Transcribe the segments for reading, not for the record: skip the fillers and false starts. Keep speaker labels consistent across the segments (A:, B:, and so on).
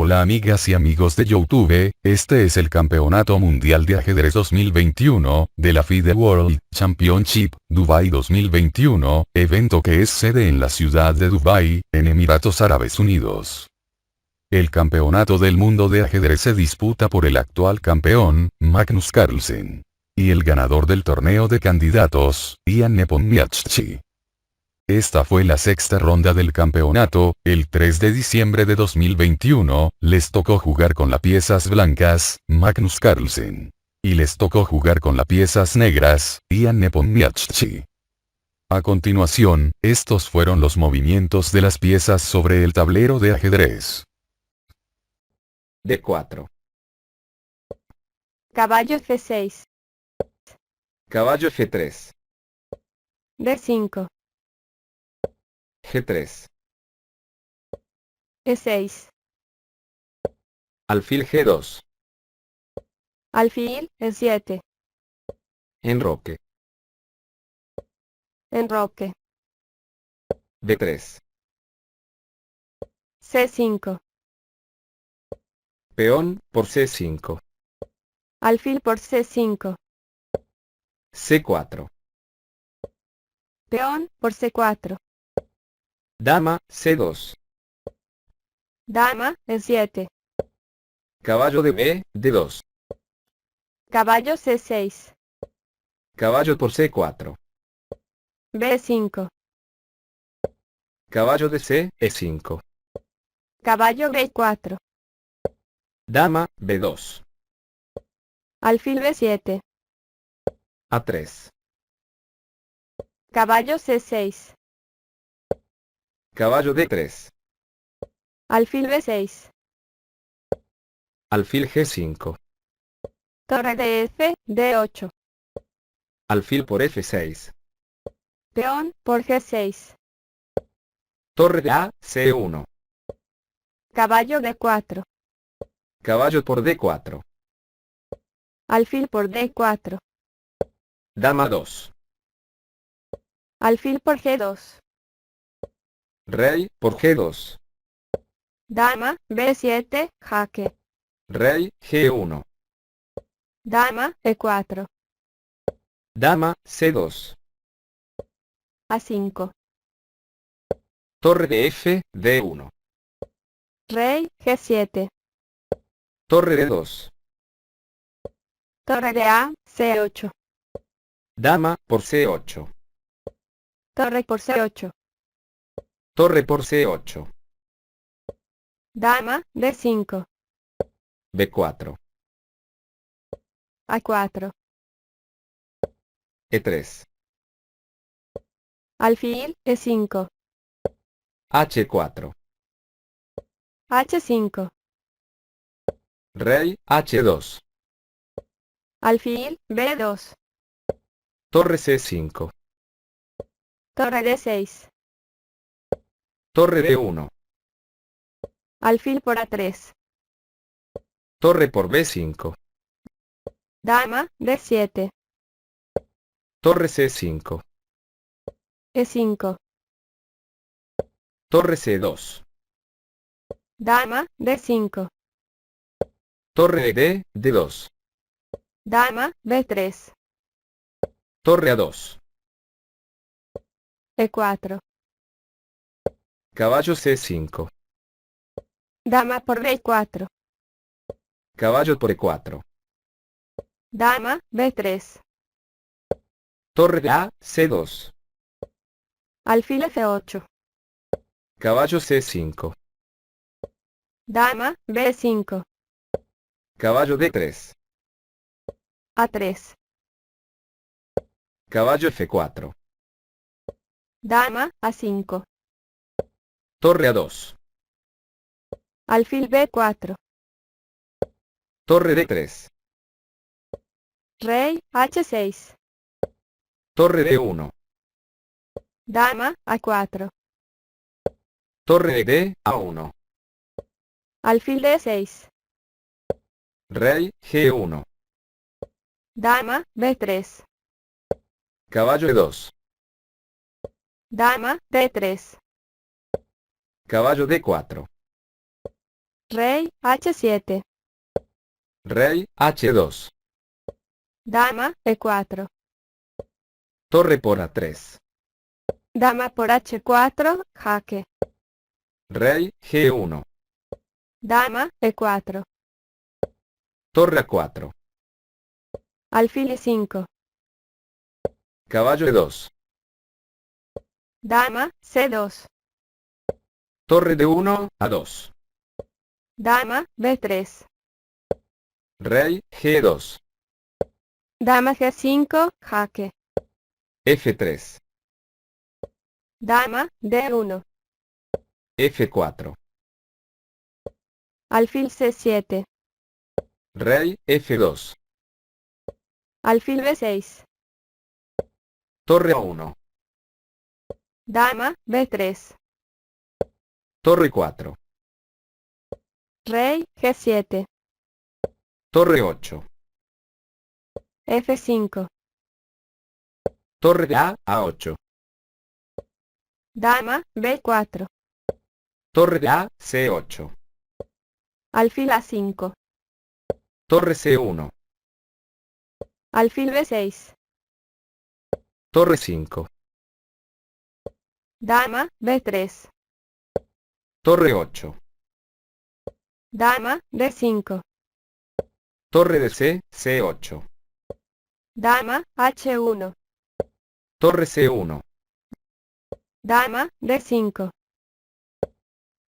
A: Hola amigas y amigos de YouTube, este es el Campeonato Mundial de Ajedrez 2021, de la FIDE World Championship, Dubai 2021, evento que es sede en la ciudad de Dubai, en Emiratos Árabes Unidos. El Campeonato del Mundo de Ajedrez se disputa por el actual campeón, Magnus Carlsen. Y el ganador del torneo de candidatos, Ian Nepomniachtchi. Esta fue la sexta ronda del campeonato, el 3 de diciembre de 2021, les tocó jugar con las piezas blancas, Magnus Carlsen. Y les tocó jugar con las piezas negras, Ian Nepomniachtchi. A continuación, estos fueron los movimientos de las piezas sobre el tablero de ajedrez.
B: D4.
C: Caballo C6.
B: Caballo F3.
C: D5.
B: G3.
C: E6.
B: Alfil G2.
C: Alfil E7.
B: Enroque.
C: Enroque.
B: D3.
C: C5.
B: Peón por C5.
C: Alfil por C5.
B: C4.
C: Peón por C4.
B: Dama C2.
C: Dama E7.
B: Caballo de B, D2.
C: Caballo C6.
B: Caballo por C4.
C: B5.
B: Caballo de C, E5.
C: Caballo B4.
B: Dama B2.
C: Alfil B7.
B: A3.
C: Caballo C6.
B: Caballo D3.
C: Alfil B6.
B: Alfil G5.
C: Torre de F, D8.
B: Alfil por F6.
C: Peón por G6.
B: Torre de A, C1.
C: Caballo D4.
B: Caballo por D4.
C: Alfil por D4.
B: Dama 2.
C: Alfil por G2.
B: Rey por G2.
C: Dama B7, jaque.
B: Rey G1.
C: Dama E4.
B: Dama C2.
C: A5.
B: Torre de F, D1.
C: Rey G7.
B: Torre D2.
C: Torre de A, C8.
B: Dama por C8.
C: Torre por C8.
B: Torre por C8.
C: Dama D5.
B: B4.
C: A4.
B: E3.
C: Alfil E5.
B: H4.
C: H5.
B: Rey H2.
C: Alfil B2.
B: Torre C5.
C: Torre D6.
B: Torre D1.
C: Alfil por A3.
B: Torre por B5.
C: Dama D7.
B: Torre C5.
C: E5.
B: Torre C2.
C: Dama D5.
B: Torre D, D2.
C: Dama B3.
B: Torre A2.
C: E4.
B: Caballo C5.
C: Dama por B4.
B: Caballo por E4.
C: Dama B3.
B: Torre de A, C2.
C: Alfil F8.
B: Caballo C5.
C: Dama B5.
B: Caballo D3.
C: A3.
B: Caballo F4.
C: Dama A5.
B: Torre A2.
C: Alfil B4.
B: Torre D3.
C: Rey H6.
B: Torre D1.
C: Dama A4.
B: Torre D, A1.
C: Alfil D6.
B: Rey G1.
C: Dama B3.
B: Caballo E2.
C: Dama D3.
B: Caballo D4.
C: Rey H7.
B: Rey H2.
C: Dama E4.
B: Torre por A3.
C: Dama por H4, jaque.
B: Rey G1.
C: Dama E4.
B: Torre A4.
C: Alfil E5.
B: Caballo E2.
C: Dama C2.
B: Torre D1 A2.
C: Dama B3.
B: Rey G2.
C: Dama G5, jaque.
B: F3.
C: Dama D1.
B: F4.
C: Alfil C7.
B: Rey F2.
C: Alfil B6.
B: Torre A1.
C: Dama B3.
B: Torre 4.
C: Rey G7.
B: Torre 8.
C: F5.
B: Torre de A8.
C: Dama B4.
B: Torre de A C8.
C: Alfil A5.
B: Torre C1.
C: Alfil B6.
B: Torre 5.
C: Dama B3.
B: Torre 8.
C: Dama D5.
B: Torre de C C8.
C: Dama H1.
B: Torre C1.
C: Dama D5.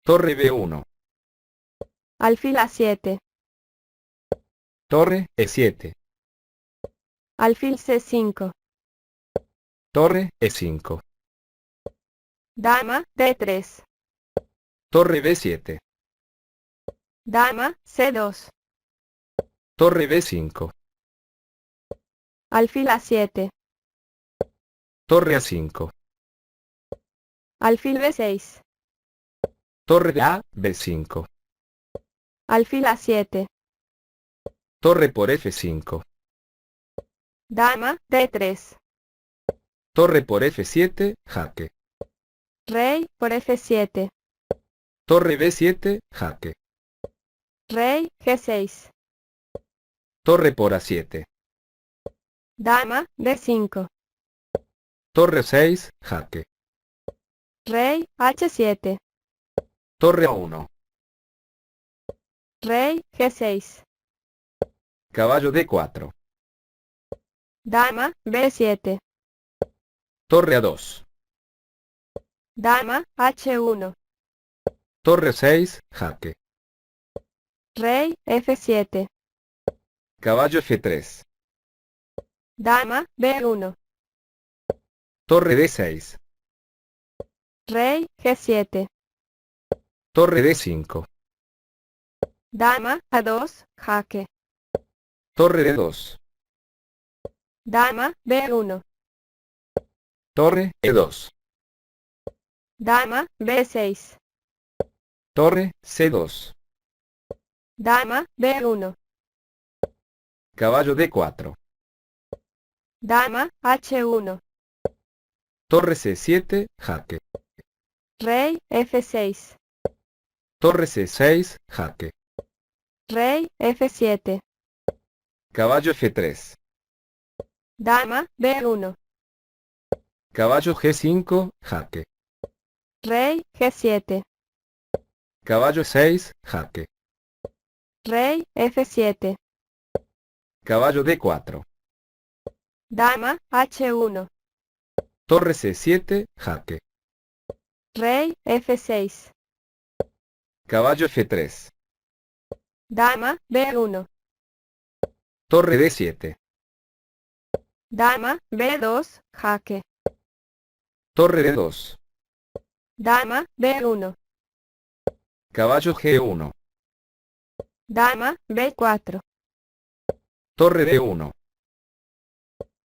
B: Torre B1.
C: Alfil A7.
B: Torre E7.
C: Alfil C5.
B: Torre E5.
C: Dama D3.
B: Torre B7.
C: Dama C2.
B: Torre B5.
C: Alfil A7.
B: Torre A5.
C: Alfil B6.
B: Torre de A B5.
C: Alfil A7.
B: Torre por F5.
C: Dama D3.
B: Torre por F7, jaque.
C: Rey por F7.
B: Torre B7, jaque.
C: Rey G6.
B: Torre por A7.
C: Dama D5.
B: Torre 6, jaque.
C: Rey H7.
B: Torre A1.
C: Rey G6.
B: Caballo D4.
C: Dama B7.
B: Torre A2.
C: Dama H1.
B: Torre 6, jaque.
C: Rey F7.
B: Caballo F3.
C: Dama B1.
B: Torre D6.
C: Rey G7.
B: Torre D5.
C: Dama A2, jaque.
B: Torre D2.
C: Dama B1.
B: Torre E2.
C: Dama B6.
B: Torre C2.
C: Dama B1.
B: Caballo D4.
C: Dama H1.
B: Torre C7, jaque.
C: Rey F6.
B: Torre C6, jaque.
C: Rey F7.
B: Caballo F3.
C: Dama B1.
B: Caballo G5, jaque.
C: Rey G7.
B: Caballo 6, jaque.
C: Rey F7.
B: Caballo D4.
C: Dama H1.
B: Torre C7, jaque.
C: Rey F6.
B: Caballo F3.
C: Dama B1.
B: Torre D7.
C: Dama B2, jaque.
B: Torre D2.
C: Dama B1.
B: Caballo G1.
C: Dama B4.
B: Torre D1.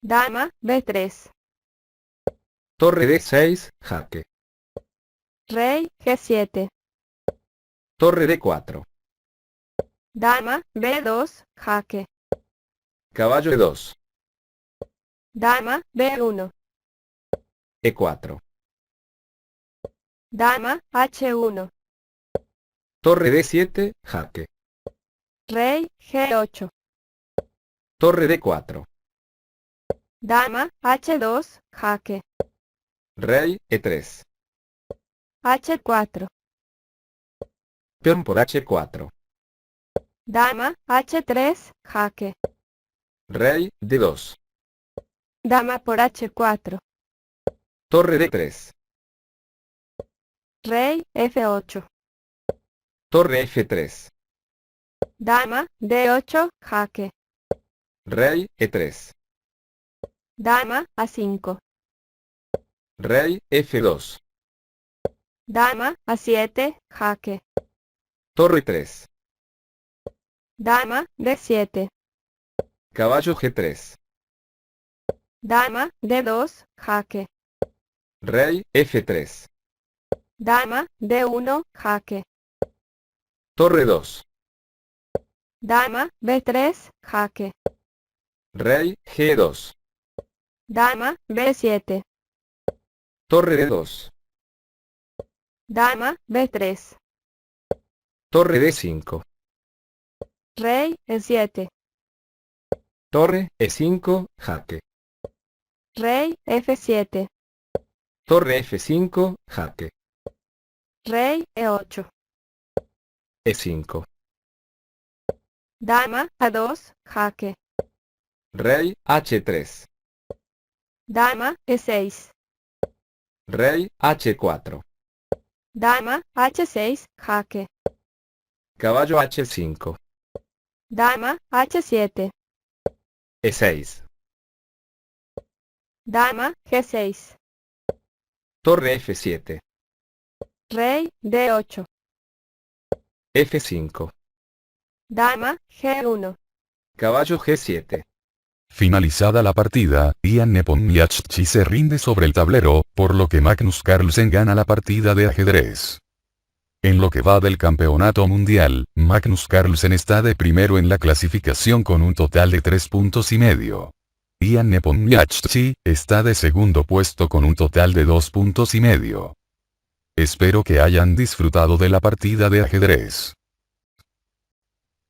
C: Dama B3.
B: Torre D6, jaque.
C: Rey G7.
B: Torre D4.
C: Dama B2, jaque.
B: Caballo E2.
C: Dama B1.
B: E4.
C: Dama H1.
B: Torre D7, jaque.
C: Rey G8.
B: Torre D4.
C: Dama H2, jaque.
B: Rey E3.
C: H4.
B: Peón por H4.
C: Dama H3, jaque.
B: Rey D2.
C: Dama por H4.
B: Torre D3.
C: Rey F8.
B: Torre F3.
C: Dama D8, jaque.
B: Rey E3.
C: Dama A5.
B: Rey F2.
C: Dama A7, jaque.
B: Torre 3.
C: Dama D7.
B: Caballo G3.
C: Dama D2, jaque.
B: Rey F3.
C: Dama D1, jaque.
B: Torre 2.
C: Dama B3, jaque.
B: Rey G2.
C: Dama B7.
B: Torre D2.
C: Dama B3.
B: Torre D5.
C: Rey E7.
B: Torre E5, jaque.
C: Rey F7.
B: Torre F5, jaque.
C: Rey E8.
B: E5.
C: Dama A2, jaque.
B: Rey H3.
C: Dama E6.
B: Rey H4.
C: Dama H6, jaque.
B: Caballo H5.
C: Dama H7.
B: E6.
C: Dama G6.
B: Torre F7.
C: Rey D8.
B: F5.
C: Dama G1.
B: Caballo G7.
A: Finalizada la partida, Ian Nepomniachtchi se rinde sobre el tablero, por lo que Magnus Carlsen gana la partida de ajedrez. En lo que va del campeonato mundial, Magnus Carlsen está de primero en la clasificación con un total de 3,5 puntos. Ian Nepomniachtchi está de segundo puesto con un total de 2,5 puntos. Espero que hayan disfrutado de la partida de ajedrez.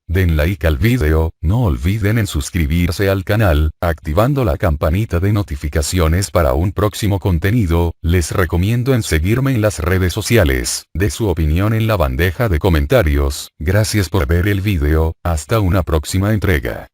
A: Den like al video, no olviden en suscribirse al canal, activando la campanita de notificaciones para un próximo contenido. Les recomiendo en seguirme en las redes sociales, de su opinión en la bandeja de comentarios. Gracias por ver el video, hasta una próxima entrega.